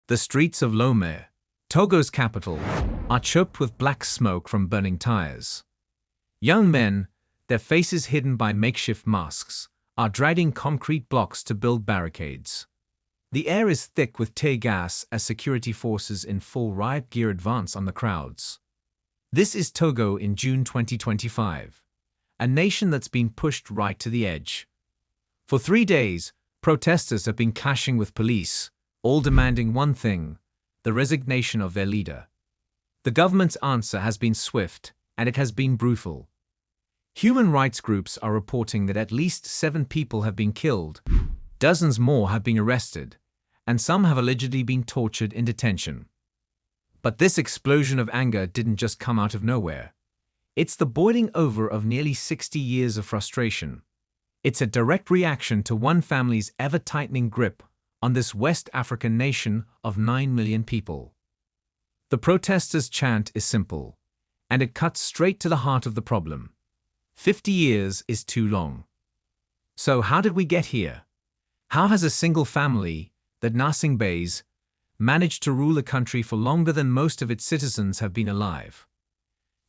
The streets of Lomé, Togo's capital, are choked with black smoke from burning tires. Young men, their faces hidden by makeshift masks, are dragging concrete blocks to build barricades. The air is thick with tear gas as security forces in full riot gear advance on the crowds. This is Togo in June 2025, a nation that's been pushed right to the edge. For 3 days, protesters have been clashing with police, all demanding one thing: the resignation of their leader. The government's answer has been swift, and it has been brutal. Human rights groups are reporting that at least 7 people have been killed, dozens more have been arrested, and some have allegedly been tortured in detention. But this explosion of anger didn't just come out of nowhere. It's the boiling over of nearly 60 years of frustration. It's a direct reaction to one family's ever-tightening grip on this West African nation of 9 million people. The protesters' chant is simple, and it cuts straight to the heart of the problem. 50 years is too long. So how did we get here? How has a single family, the Nasingbays, managed to rule a country for longer than most of its citizens have been alive?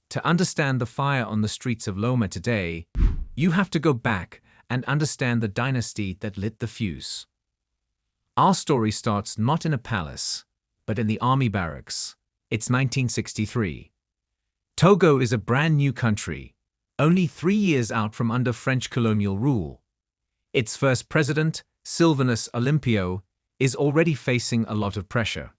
To understand the fire on the streets of Lomé today, you have to go back and understand the dynasty that lit the fuse. Our story starts not in a palace, but in the army barracks. It's 1963. Togo is a brand new country, only 3 years out from under French colonial rule. Its first president, Sylvanus Olympio, is already facing a lot of pressure.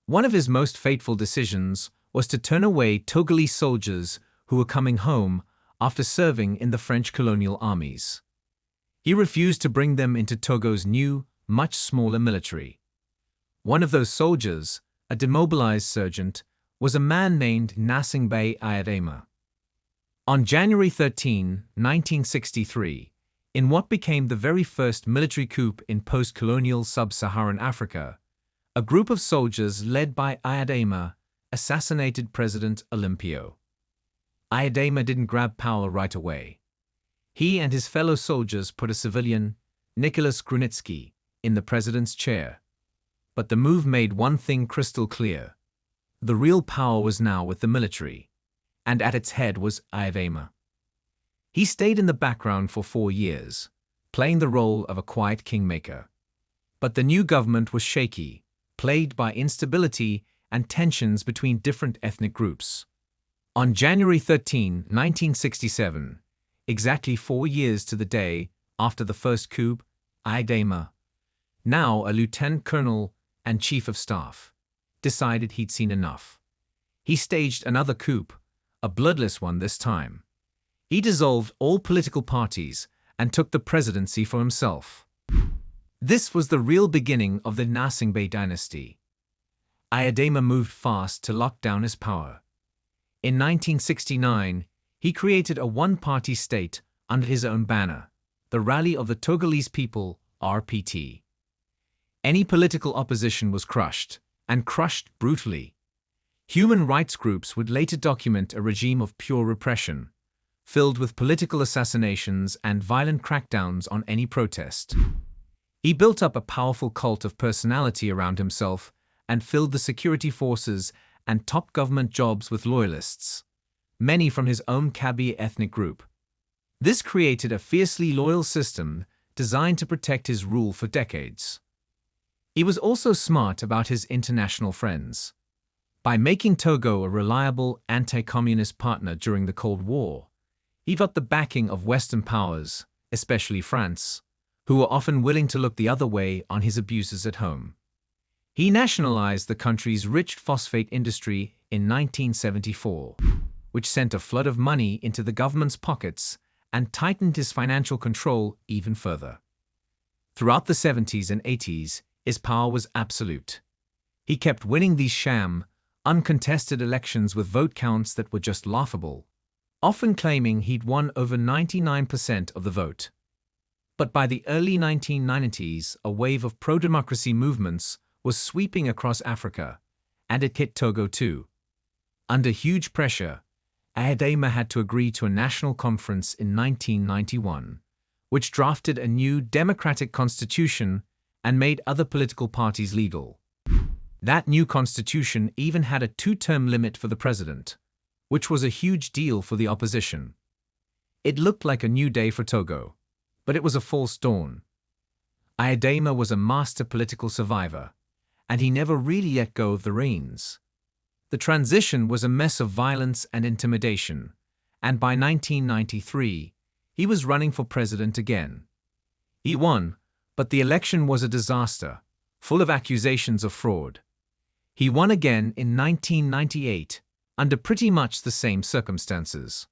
One of his most fateful decisions was to turn away Togolese soldiers who were coming home after serving in the French colonial armies. He refused to bring them into Togo's new, much smaller military. One of those soldiers, a demobilized sergeant, was a man named Nasingbé Ayadema. On January 13, 1963, in what became the very first military coup in post-colonial sub-Saharan Africa, a group of soldiers led by Ayadema assassinated President Olympio. Ayadema didn't grab power right away. He and his fellow soldiers put a civilian, Nicholas Grunitsky, in the president's chair. But the move made one thing crystal clear: the real power was now with the military, and at its head was Ayadema. He stayed in the background for 4 years, playing the role of a quiet kingmaker. But the new government was shaky, plagued by instability and tensions between different ethnic groups. On January 13, 1967, exactly 4 years to the day after the first coup, Ayadema, now a lieutenant colonel and chief of staff, decided he'd seen enough. He staged another coup, a bloodless one this time. He dissolved all political parties and took the presidency for himself. This was the real beginning of the Nasingbé dynasty. Ayadema moved fast to lock down his power. In 1969, he created a one-party state under his own banner, the Rally of the Togolese People, RPT. Any political opposition was crushed, and crushed brutally. Human rights groups would later document a regime of pure repression, filled with political assassinations and violent crackdowns on any protest. He built up a powerful cult of personality around himself and filled the security forces and top government jobs with loyalists, many from his own Kabylie ethnic group. This created a fiercely loyal system designed to protect his rule for decades. He was also smart about his international friends. By making Togo a reliable anti-communist partner during the Cold War, he got the backing of Western powers, especially France, who were often willing to look the other way on his abuses at home. He nationalized the country's rich phosphate industry in 1974, which sent a flood of money into the government's pockets and tightened his financial control even further. Throughout the 70s and 80s, his power was absolute. He kept winning these sham, uncontested elections with vote counts that were just laughable, often claiming he'd won over 99% of the vote. But by the early 1990s, a wave of pro-democracy movements was sweeping across Africa, and it hit Togo too. Under huge pressure, Ayadema had to agree to a national conference in 1991, which drafted a new democratic constitution and made other political parties legal. That new constitution even had a two-term limit for the president, which was a huge deal for the opposition. It looked like a new day for Togo, but it was a false dawn. Aidema was a master political survivor, and he never really let go of the reins. The transition was a mess of violence and intimidation, and by 1993, he was running for president again. He won, but the election was a disaster, full of accusations of fraud. He won again in 1998, under pretty much the same circumstances.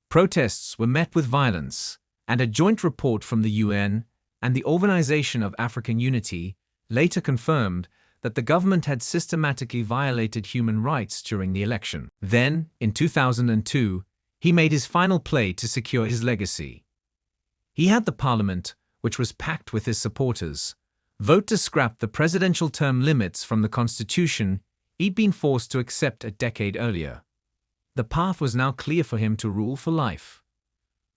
Protests were met with violence, and a joint report from the UN and the Organization of African Unity later confirmed that the government had systematically violated human rights during the election. Then, in 2002, he made his final play to secure his legacy. He had the parliament, which was packed with his supporters, vote to scrap the presidential term limits from the constitution he'd been forced to accept a decade earlier. The path was now clear for him to rule for life.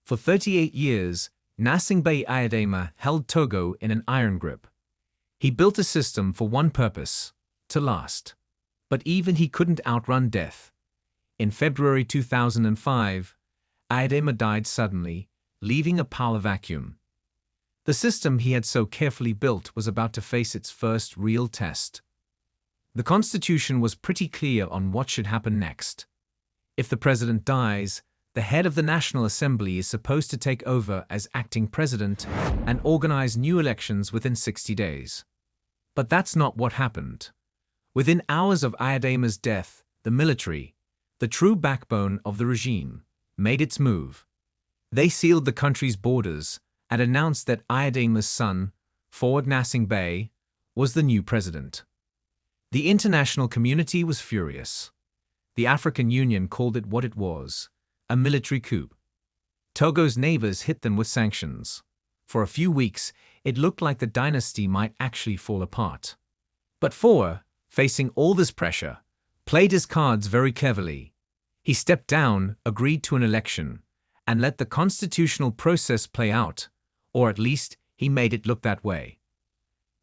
For 38 years, Gnassingbé Aidema held Togo in an iron grip. He built a system for one purpose: to last. But even he couldn't outrun death. In February 2005, Aidema died suddenly, leaving a power vacuum. The system he had so carefully built was about to face its first real test. The constitution was pretty clear on what should happen next. If the president dies, the head of the National Assembly is supposed to take over as acting president and organize new elections within 60 days. But that's not what happened. Within hours of Aidema's death, the military, the true backbone of the regime, made its move. They sealed the country's borders and announced that Aidema's son, Faure Gnassingbé, was the new president. The international community was furious. The African Union called it what it was: a military coup. Togo's neighbors hit them with sanctions. For a few weeks, it looked like the dynasty might actually fall apart. But Faure, facing all this pressure, played his cards very cleverly. He stepped down, agreed to an election, and let the constitutional process play out, or at least he made it look that way.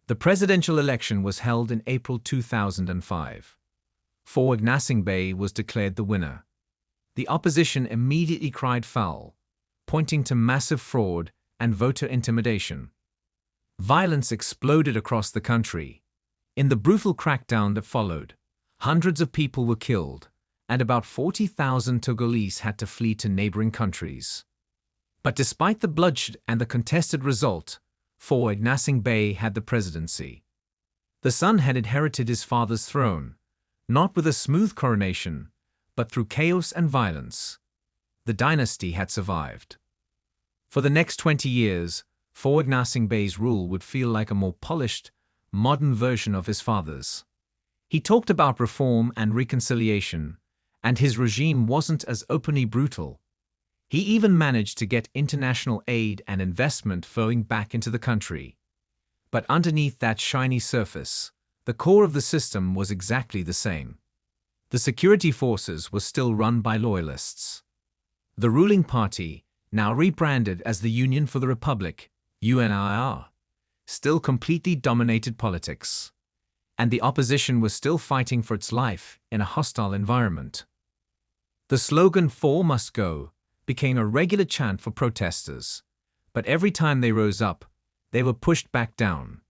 The presidential election was held in April 2005. Faure Gnassingbé was declared the winner. The opposition immediately cried foul, pointing to massive fraud and voter intimidation. Violence exploded across the country. In the brutal crackdown that followed, hundreds of people were killed, and about 40,000 Togolese had to flee to neighboring countries. But despite the bloodshed and the contested result, Faure Gnassingbé had the presidency. The son had inherited his father's throne, not with a smooth coronation, but through chaos and violence. The dynasty had survived. For the next 20 years, Faure Gnassingbé's rule would feel like a more polished, modern version of his father's. He talked about reform and reconciliation, and his regime wasn't as openly brutal. He even managed to get international aid and investment flowing back into the country. But underneath that shiny surface, the core of the system was exactly the same. The security forces were still run by loyalists. The ruling party, now rebranded as the Union for the Republic, UNIR, still completely dominated politics. And the opposition was still fighting for its life in a hostile environment. The slogan "Faure must go" became a regular chant for protesters, but every time they rose up, they were pushed back down.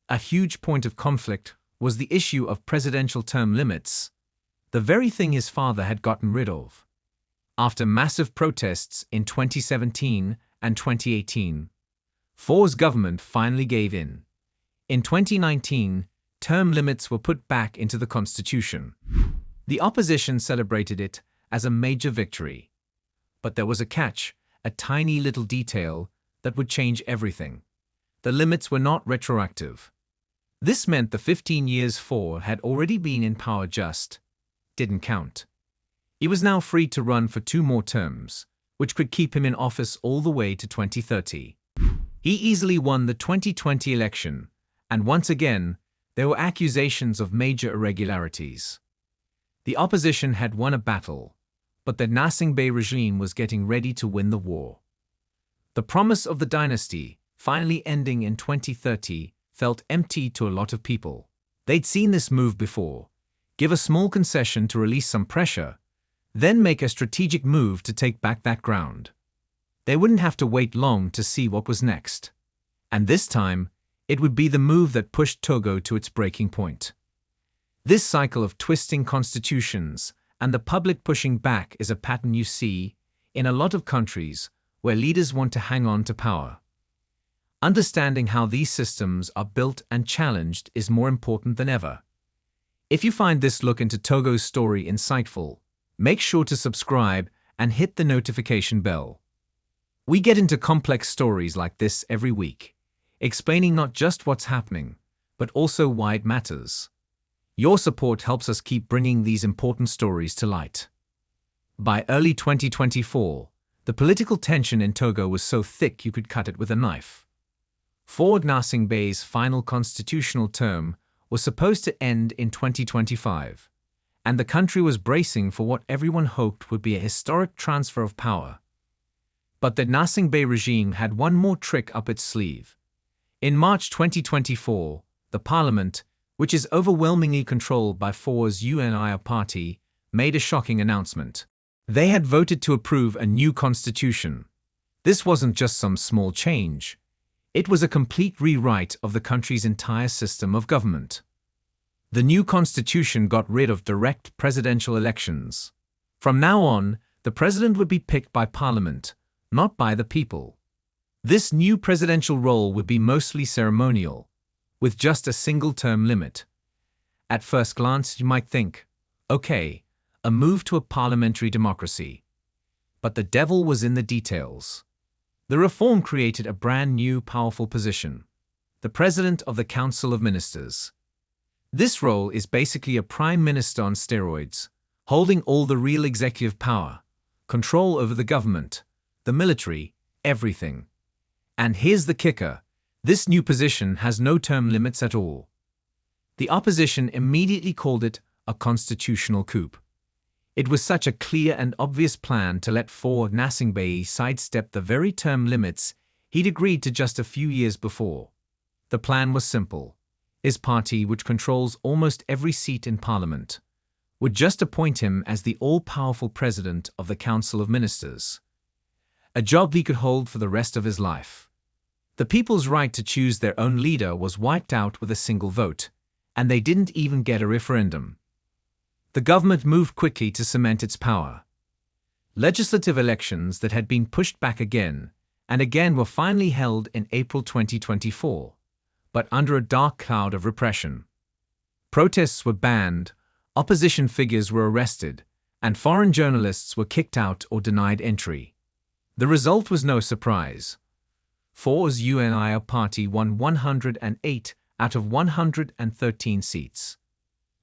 A huge point of conflict was the issue of presidential term limits, the very thing his father had gotten rid of. After massive protests in 2017 and 2018, Faure's government finally gave in. In 2019, term limits were put back into the constitution. The opposition celebrated it as a major victory. But there was a catch, a tiny little detail that would change everything. The limits were not retroactive. This meant the 15 years Faure had already been in power didn't count. He was now free to run for 2 more terms, which could keep him in office all the way to 2030. He easily won the 2020 election, and once again, there were accusations of major irregularities. The opposition had won a battle, but the Gnassingbé regime was getting ready to win the war. The promise of the dynasty, finally ending in 2030, felt empty to a lot of people. They'd seen this move before: give a small concession to release some pressure, then make a strategic move to take back that ground. They wouldn't have to wait long to see what was next. And this time, it would be the move that pushed Togo to its breaking point. This cycle of twisting constitutions and the public pushing back is a pattern you see in a lot of countries where leaders want to hang on to power. Understanding how these systems are built and challenged is more important than ever. If you find this look into Togo's story insightful, make sure to subscribe and hit the notification bell. We get into complex stories like this every week, explaining not just what's happening, but also why it matters. Your support helps us keep bringing these important stories to light. By early 2024, the political tension in Togo was so thick you could cut it with a knife. Faure Gnassingbé's final constitutional term was supposed to end in 2025, and the country was bracing for what everyone hoped would be a historic transfer of power. But the Gnassingbé regime had one more trick up its sleeve. In March 2024, the parliament, which is overwhelmingly controlled by Faure's UNIA party, made a shocking announcement. They had voted to approve a new constitution. This wasn't just some small change. It was a complete rewrite of the country's entire system of government. The new constitution got rid of direct presidential elections. From now on, the president would be picked by parliament, not by the people. This new presidential role would be mostly ceremonial, with just a single term limit. At first glance, you might think, okay, a move to a parliamentary democracy. But the devil was in the details. The reform created a brand new powerful position: the President of the Council of Ministers. This role is basically a prime minister on steroids, holding all the real executive power, control over the government, the military, everything. And here's the kicker: this new position has no term limits at all. The opposition immediately called it a constitutional coup. It was such a clear and obvious plan to let Faure Gnassingbé sidestep the very term limits he'd agreed to just a few years before. The plan was simple. His party, which controls almost every seat in parliament, would just appoint him as the all-powerful president of the Council of Ministers, a job he could hold for the rest of his life. The people's right to choose their own leader was wiped out with a single vote, and they didn't even get a referendum. The government moved quickly to cement its power. Legislative elections that had been pushed back again and again were finally held in April 2024, but under a dark cloud of repression. Protests were banned, opposition figures were arrested, and foreign journalists were kicked out or denied entry. The result was no surprise. Faure's UNIA party won 108 out of 113 seats.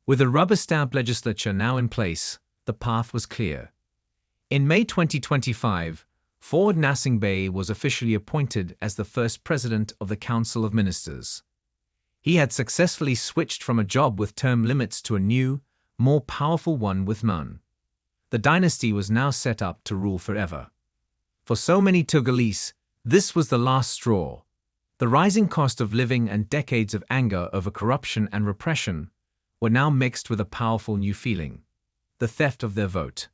With a rubber-stamped legislature now in place, the path was clear. In May 2025, Faure Gnassingbé was officially appointed as the first president of the Council of Ministers. He had successfully switched from a job with term limits to a new, more powerful one with none. The dynasty was now set up to rule forever. For so many Togolese, this was the last straw. The rising cost of living and decades of anger over corruption and repression were now mixed with a powerful new feeling: the theft of their vote.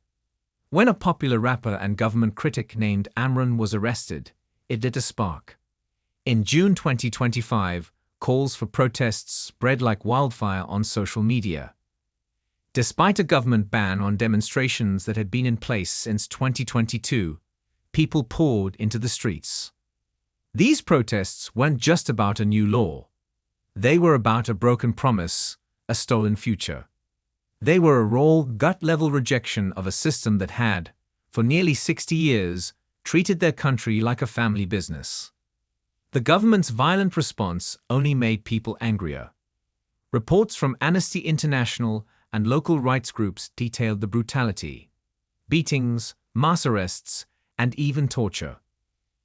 When a popular rapper and government critic named Amron was arrested, it lit a spark. In June 2025, calls for protests spread like wildfire on social media. Despite a government ban on demonstrations that had been in place since 2022, people poured into the streets. These protests weren't just about a new law. They were about a broken promise, a stolen future. They were a raw, gut-level rejection of a system that had, for nearly 60 years, treated their country like a family business. The government's violent response only made people angrier. Reports from Amnesty International and local rights groups detailed the brutality: beatings, mass arrests, and even torture.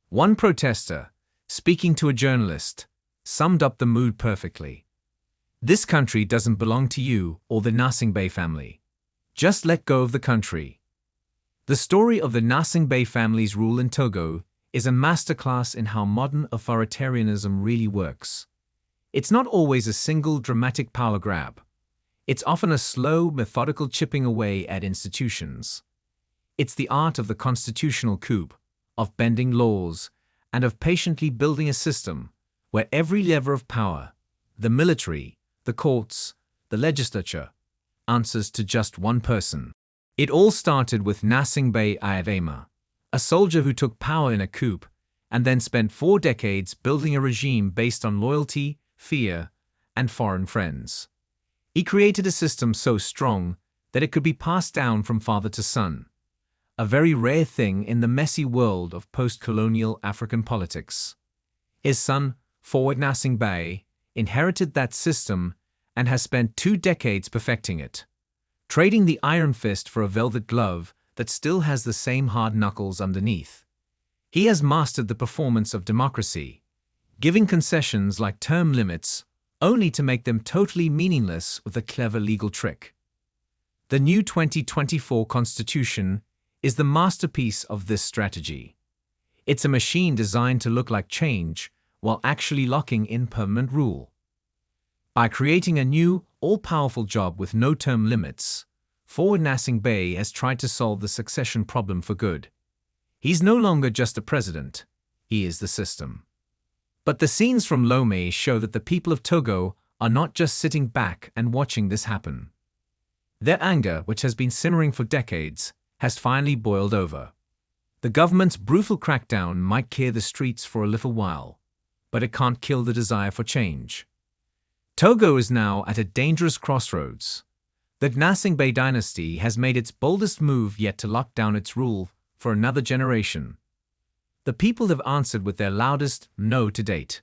One protester, speaking to a journalist, summed up the mood perfectly. "This country doesn't belong to you or the Gnassingbé family. Just let go of the country." The story of the Gnassingbé family's rule in Togo is a masterclass in how modern authoritarianism really works. It's not always a single dramatic power grab. It's often a slow, methodical chipping away at institutions. It's the art of the constitutional coup, of bending laws, and of patiently building a system where every lever of power, the military, the courts, the legislature, answers to just one person. It all started with Gnassingbé Bey Ayadema, a soldier who took power in a coup and then spent 4 decades building a regime based on loyalty, fear, and foreign friends. He created a system so strong that it could be passed down from father to son, a very rare thing in the messy world of post-colonial African politics. His son, Faure Gnassingbé, inherited that system and has spent 2 decades perfecting it, trading the iron fist for a velvet glove that still has the same hard knuckles underneath. He has mastered the performance of democracy, giving concessions like term limits only to make them totally meaningless with a clever legal trick. The new 2024 Constitution is the masterpiece of this strategy. It's a machine designed to look like change while actually locking in permanent rule. By creating a new, all-powerful job with no term limits, Faure Gnassingbé has tried to solve the succession problem for good. He's no longer just a president, he is the system. But the scenes from Lomé show that the people of Togo are not just sitting back and watching this happen. Their anger, which has been simmering for decades, has finally boiled over. The government's brutal crackdown might clear the streets for a little while, but it can't kill the desire for change. Togo is now at a dangerous crossroads. The Gnassingbé dynasty has made its boldest move yet to lock down its rule for another generation. The people have answered with their loudest no to date.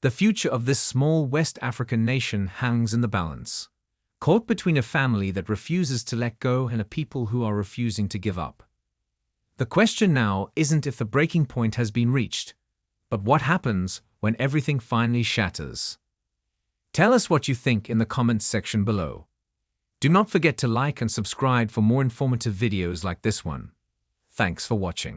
The future of this small West African nation hangs in the balance, caught between a family that refuses to let go and a people who are refusing to give up. The question now isn't if the breaking point has been reached, but what happens when everything finally shatters. Tell us what you think in the comments section below. Do not forget to like and subscribe for more informative videos like this one. Thanks for watching.